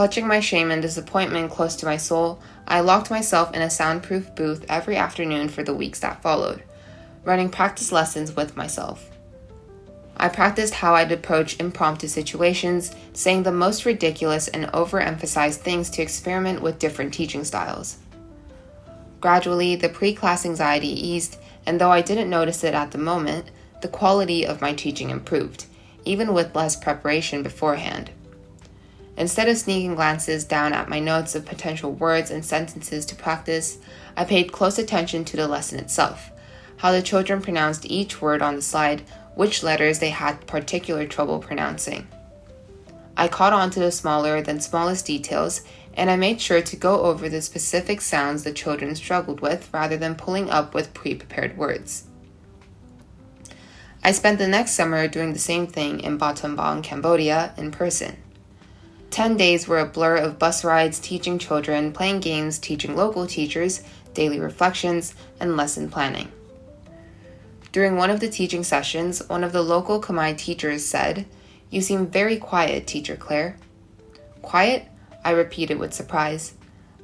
Clutching my shame and disappointment close to my soul, I locked myself in a soundproof booth every afternoon for the weeks that followed, running practice lessons with myself. I practiced how I'd approach impromptu situations, saying the most ridiculous and overemphasized things to experiment with different teaching styles. Gradually, the pre-class anxiety eased, and though I didn't notice it at the moment, the quality of my teaching improved, even with less preparation beforehand. Instead of sneaking glances down at my notes of potential words and sentences to practice, I paid close attention to the lesson itself, how the children pronounced each word on the slide, which letters they had particular trouble pronouncing. I caught on to the smaller than smallest details, and I made sure to go over the specific sounds the children struggled with rather than pulling up with pre-prepared words. I spent the next summer doing the same thing in Battambang, Cambodia, in person. 10 days were a blur of bus rides, teaching children, playing games, teaching local teachers, daily reflections, and lesson planning. During one of the teaching sessions, one of the local Khmer teachers said, "You seem very quiet, Teacher Claire." Quiet? I repeated with surprise.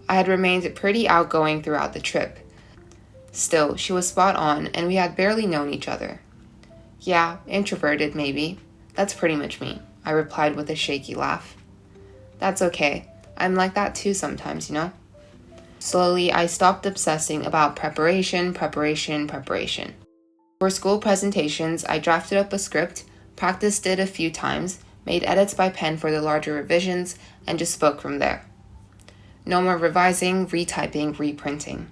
I had remained pretty outgoing throughout the trip. Still, she was spot on, and we had barely known each other. "Yeah, introverted maybe. That's pretty much me," I replied with a shaky laugh. "That's okay. I'm like that too sometimes, you know?" Slowly, I stopped obsessing about preparation. For school presentations, I drafted up a script, practiced it a few times, made edits by pen for the larger revisions, and just spoke from there. No more revising, retyping, reprinting.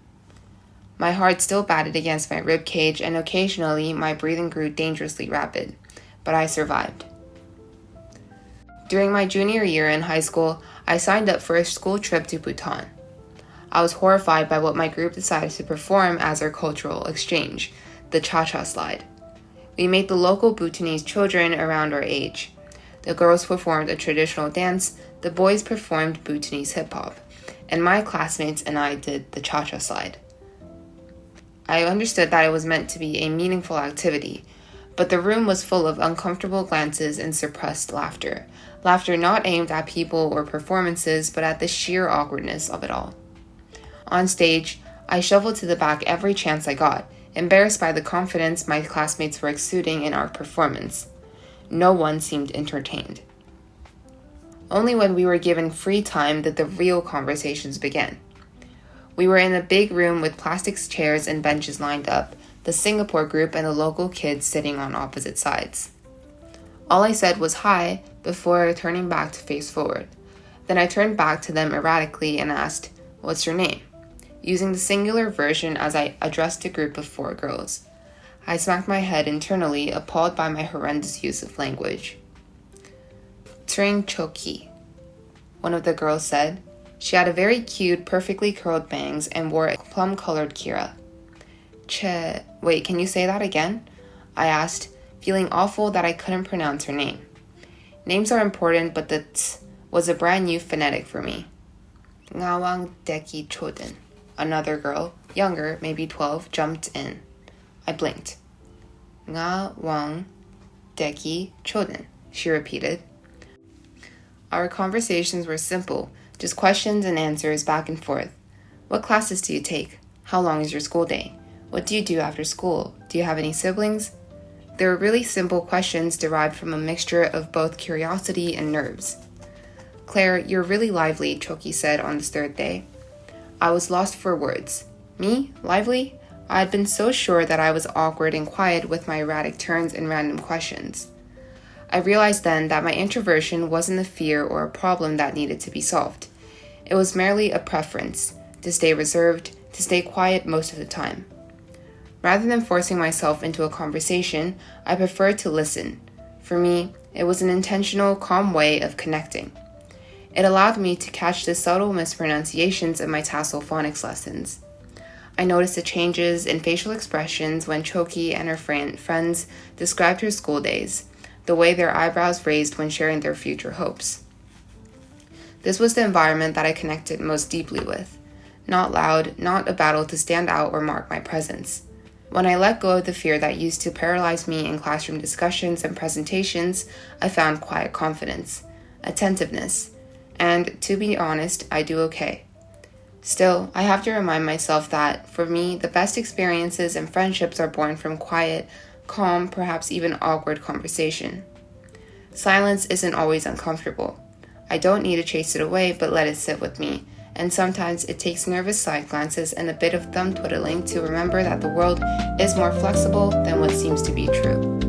My heart still batted against my rib cage, and occasionally my breathing grew dangerously rapid, but I survived. During my junior year in high school, I signed up for a school trip to Bhutan. I was horrified by what my group decided to perform as our cultural exchange, the cha-cha slide. We made the local Bhutanese children around our age. The girls performed a traditional dance, the boys performed Bhutanese hip-hop, and my classmates and I did the cha-cha slide. I understood that it was meant to be a meaningful activity, but the room was full of uncomfortable glances and suppressed laughter. Laughter not aimed at people or performances, but at the sheer awkwardness of it all. On stage, I shuffled to the back every chance I got, embarrassed by the confidence my classmates were exuding in our performance. No one seemed entertained. Only when we were given free time did the real conversations begin. We were in a big room with plastic chairs and benches lined up, the Singapore group and the local kids sitting on opposite sides. All I said was hi before turning back to face forward. Then I turned back to them erratically and asked, "What's your name?" using the singular version as I addressed a group of 4 girls. I smacked my head internally, appalled by my horrendous use of language. "Tring Choki," one of the girls said. She had a very cute, perfectly curled bangs and wore a plum-colored kira. Wait, can you say that again?" I asked, feeling awful that I couldn't pronounce her name. Names are important, but the ts was a brand new phonetic for me. "Ngawang Deki Choden," another girl, younger, maybe 12, jumped in. I blinked. "Ngawang Deki Choden," she repeated. Our conversations were simple, just questions and answers back and forth. "What classes do you take? How long is your school day? What do you do after school? Do you have any siblings?" They were really simple questions derived from a mixture of both curiosity and nerves. "Claire, you're really lively," Choki said on this 3rd day. I was lost for words. Me? Lively? I had been so sure that I was awkward and quiet with my erratic turns and random questions. I realized then that my introversion wasn't a fear or a problem that needed to be solved. It was merely a preference, to stay reserved, to stay quiet most of the time. Rather than forcing myself into a conversation, I preferred to listen. For me, it was an intentional, calm way of connecting. It allowed me to catch the subtle mispronunciations in my tassel phonics lessons. I noticed the changes in facial expressions when Choki and her friends described her school days, the way their eyebrows raised when sharing their future hopes. This was the environment that I connected most deeply with. Not loud, not a battle to stand out or mark my presence. When I let go of the fear that used to paralyze me in classroom discussions and presentations, I found quiet confidence, attentiveness, And to be honest, I do okay. Still, I have to remind myself that, for me, the best experiences and friendships are born from quiet, calm, perhaps even awkward conversation. Silence isn't always uncomfortable. I don't need to chase it away, but let it sit with me. And sometimes it takes nervous side glances and a bit of thumb twiddling to remember that the world is more flexible than what seems to be true.